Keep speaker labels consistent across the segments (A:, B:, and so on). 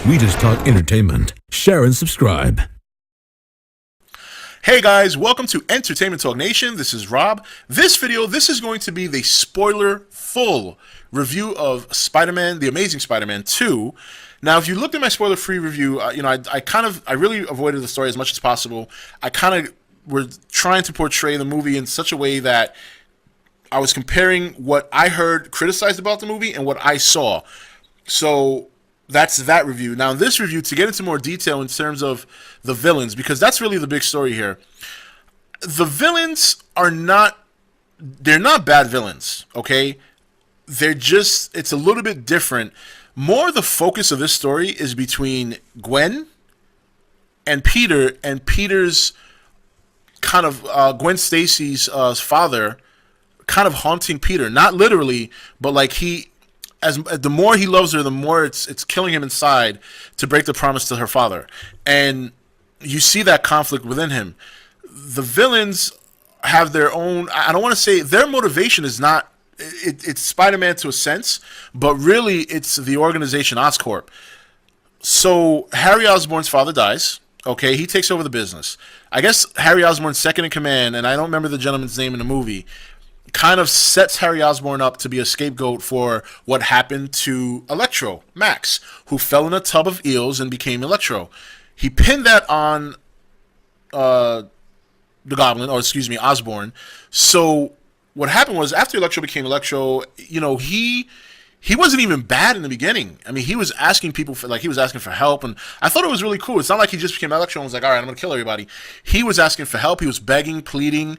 A: We just talk entertainment. Share and subscribe.
B: Hey guys, welcome to Entertainment Talk Nation. This is Rob. This is going to be the spoiler-full review of Spider-Man, The Amazing Spider-Man 2. Now, if you looked at my spoiler-free review, I really avoided the story as much as possible. I kind of were trying to portray the movie in such a way that I was comparing what I heard criticized about the movie and what I saw. So that's that review. Now, in this review, to get into more detail in terms of the villains, because that's really the big story here. The villains they're not bad villains, okay? It's a little bit different. More the focus of this story is between Gwen and Peter, and Peter's kind of, Gwen Stacy's father, kind of haunting Peter. Not literally, but like the more he loves her, the more it's killing him inside to break the promise to her father. And you see that conflict within him. The villains have their own, I don't want to say, their motivation is not, it's Spider-Man to a sense, but really it's the organization Oscorp. So Harry Osborn's father dies. Okay, he takes over the business. I guess Harry Osborn's second in command, and I don't remember the gentleman's name in the movie, kind of sets Harry Osborn up to be a scapegoat for what happened to Electro, Max, who fell in a tub of eels and became Electro. He pinned that on the Goblin, or excuse me, Osborn. So what happened was, after Electro became Electro, he wasn't even bad in the beginning. I mean, he was asking people he was asking for help, and I thought it was really cool. It's not like he just became Electro and was like, all right, I'm going to kill everybody. He was asking for help. He was begging, pleading.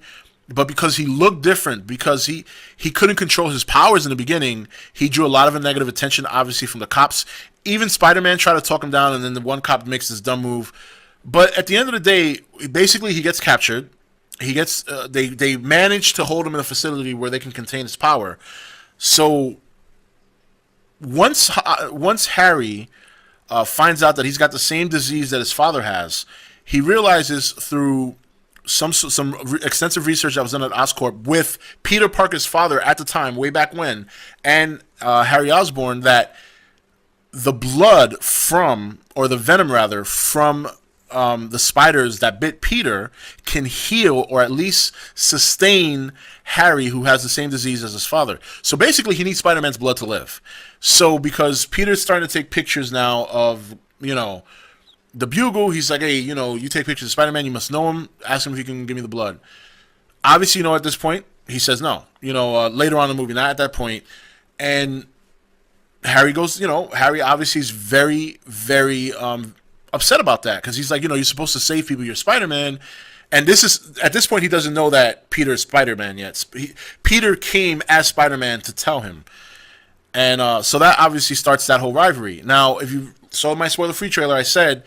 B: But because he looked different, because he couldn't control his powers in the beginning, he drew a lot of negative attention, obviously, from the cops. Even Spider-Man tried to talk him down, and then the one cop makes this dumb move. But at the end of the day, basically, he gets captured. He gets they manage to hold him in a facility where they can contain his power. So once Harry finds out that he's got the same disease that his father has, he realizes through some extensive research that was done at Oscorp with Peter Parker's father at the time, way back when, and Harry Osborn, that the blood from, or the venom rather, from the spiders that bit Peter can heal or at least sustain Harry, who has the same disease as his father. So basically, he needs Spider-Man's blood to live. So because Peter's starting to take pictures now of, the Bugle, he's like, hey, you take pictures of Spider-Man, you must know him, ask him if he can give me the blood. Obviously, at this point, he says no. Later on in the movie, not at that point. And Harry goes, Harry obviously is very, very upset about that, because he's like, you're supposed to save people, you're Spider-Man. And at this point, he doesn't know that Peter is Spider-Man yet. Peter came as Spider-Man to tell him. And so that obviously starts that whole rivalry. Now, if you saw my spoiler-free trailer, I said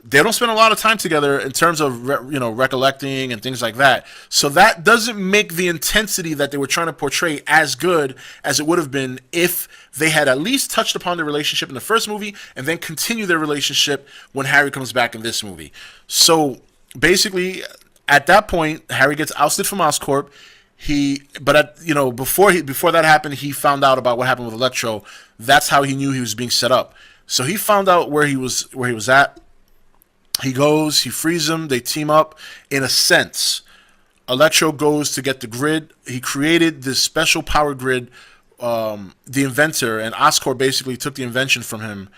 B: they don't spend a lot of time together in terms of recollecting and things like that. So that doesn't make the intensity that they were trying to portray as good as it would have been if they had at least touched upon their relationship in the first movie and then continue their relationship when Harry comes back in this movie. So basically, at that point, Harry gets ousted from Oscorp. Before that happened, he found out about what happened with Electro. That's how he knew he was being set up. So he found out where he was at. He goes, he frees him, they team up. In a sense, Electro goes to get the grid. He created this special power grid, the inventor, and Oscorp basically took the invention from him.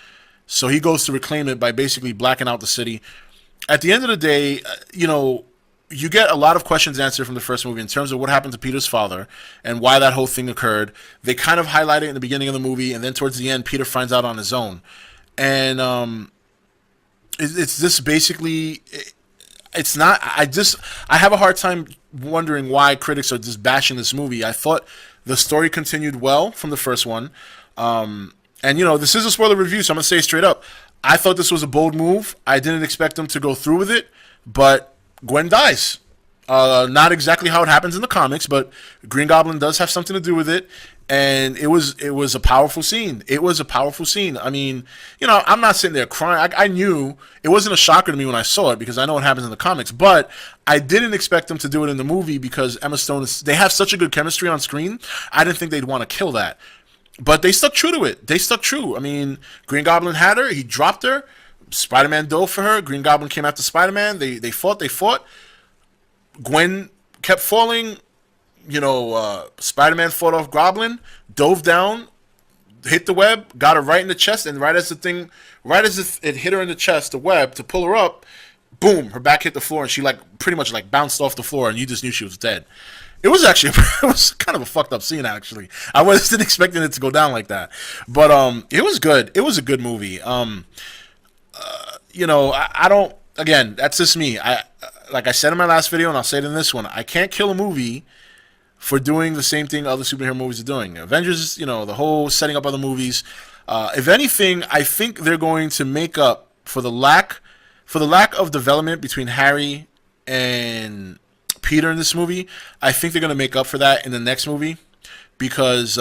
B: So he goes to reclaim it by basically blacking out the city. At the end of the day, you get a lot of questions answered from the first movie in terms of what happened to Peter's father and why that whole thing occurred. They kind of highlight it in the beginning of the movie, and then towards the end, Peter finds out on his own. And it's just basically, it's not, I have a hard time wondering why critics are just bashing this movie. I thought the story continued well from the first one. And, this is a spoiler review, so I'm going to say straight up, I thought this was a bold move. I didn't expect them to go through with it, but Gwen dies. Not exactly how it happens in the comics, but Green Goblin does have something to do with it. And it was a powerful scene. It was a powerful scene. I mean, I'm not sitting there crying. I knew it wasn't a shocker to me when I saw it, because I know what happens in the comics. But I didn't expect them to do it in the movie, because Emma Stone they have such a good chemistry on screen. I didn't think they'd want to kill that. But they stuck true to it. They stuck true. I mean, Green Goblin had her. He dropped her. Spider-Man dove for her. Green Goblin came after Spider-Man. They fought. They fought. Gwen kept falling. Spider-Man fought off Goblin, dove down, hit the web, got her right in the chest, and right as it hit her in the chest, the web, to pull her up, boom, her back hit the floor, and she pretty much bounced off the floor, and you just knew she was dead. It was actually it was kind of a fucked up scene, actually. I wasn't expecting it to go down like that, but it was good. It was a good movie. I don't. Again, that's just me. Like I said in my last video, and I'll say it in this one. I can't kill a movie for doing the same thing other superhero movies are doing. Avengers, the whole setting up other movies. If anything, I think they're going to make up for the lack of development between Harry and Peter in this movie. I think they're going to make up for that in the next movie because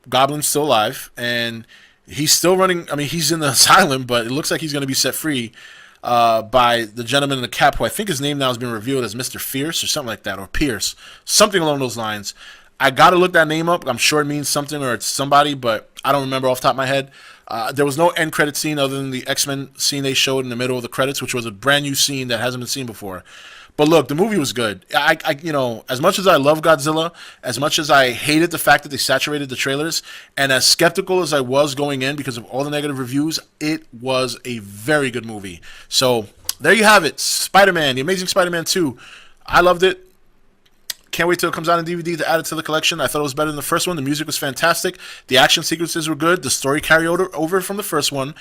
B: Goblin's still alive and he's still running. I mean, he's in the asylum, but it looks like he's going to be set free by the gentleman in the cap, who I think his name now has been revealed as Mr. Fierce or something like that, or Pierce, something along those lines. I got to look that name up. I'm sure it means something or it's somebody, but I don't remember off the top of my head. There was no end credit scene other than the X-Men scene they showed in the middle of the credits, which was a brand new scene that hasn't been seen before. But look, the movie was good. As much as I love Godzilla, as much as I hated the fact that they saturated the trailers, and as skeptical as I was going in because of all the negative reviews, it was a very good movie. So there you have it, Spider-Man, The Amazing Spider-Man 2. I loved it. Can't wait till it comes out on DVD to add it to the collection. I thought it was better than the first one. The music was fantastic. The action sequences were good. The story carried over from the first one.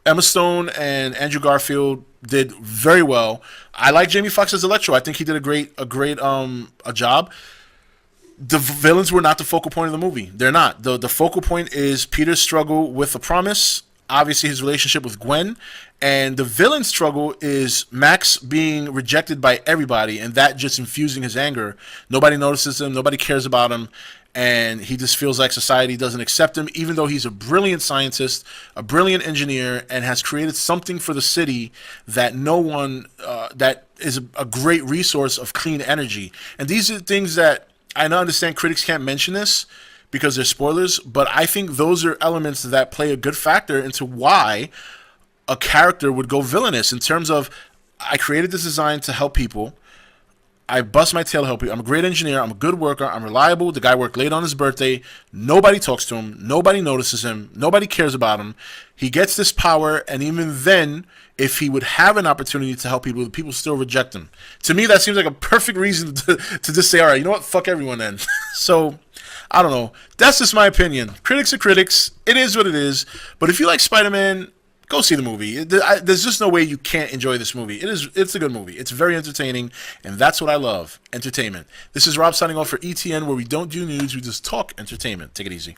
B: Emma Stone and Andrew Garfield did very well. I like Jamie Foxx as Electro. I think he did a great job. The villains were not the focal point of the movie. They're not. The focal point is Peter's struggle with the promise, obviously his relationship with Gwen, and the villain's struggle is Max being rejected by everybody, and that just infusing his anger. Nobody notices him. Nobody cares about him. And he just feels like society doesn't accept him, even though he's a brilliant scientist, a brilliant engineer, and has created something for the city that that is a great resource of clean energy. And these are things that I understand critics can't mention this because they're spoilers, but I think those are elements that play a good factor into why a character would go villainous, in terms of, I created this design to help people. I bust my tail to help you. I'm a great engineer. I'm a good worker. I'm reliable. The guy worked late on his birthday. Nobody talks to him. Nobody notices him. Nobody cares about him. He gets this power, and even then, if he would have an opportunity to help people still reject him. To me, that seems like a perfect reason to just say, all right, you know what? Fuck everyone then. So, I don't know. That's just my opinion. Critics are critics. It is what it is. But if you like Spider-Man, go see the movie. There's just no way you can't enjoy this movie. It's a good movie. It's very entertaining, and that's what I love, entertainment. This is Rob signing off for ETN, where we don't do news, we just talk entertainment. Take it easy.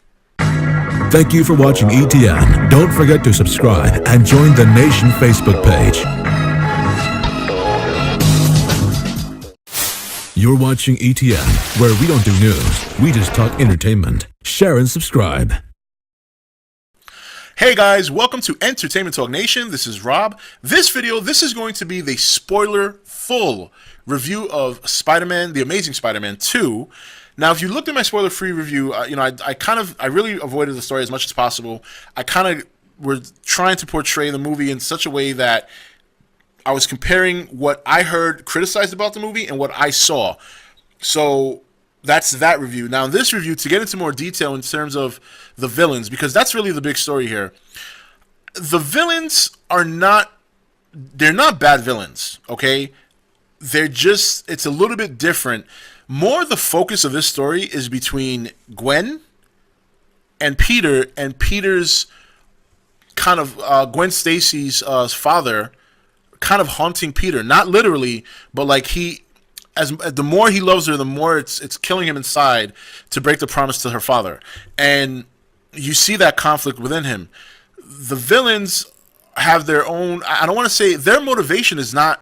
A: Thank you for watching ETN. Don't forget to subscribe and join the Nation Facebook page. You're watching ETN, where we don't do news, we just talk entertainment. Share and subscribe.
B: Hey guys, welcome to Entertainment Talk Nation. This is Rob. This is going to be the spoiler-full review of Spider-Man, The Amazing Spider-Man 2. Now, if you looked at my spoiler-free review, I really avoided the story as much as possible. I kind of were trying to portray the movie in such a way that I was comparing what I heard criticized about the movie and what I saw. So that's that review. Now, in this review, to get into more detail in terms of the villains, because that's really the big story here. The villains they're not bad villains, okay? It's a little bit different. More the focus of this story is between Gwen and Peter, and Peter's kind of, Gwen Stacy's father, kind of haunting Peter. Not literally, but like the more he loves her, the more it's killing him inside to break the promise to her father. And you see that conflict within him. The villains have their own, I don't want to say, their motivation is not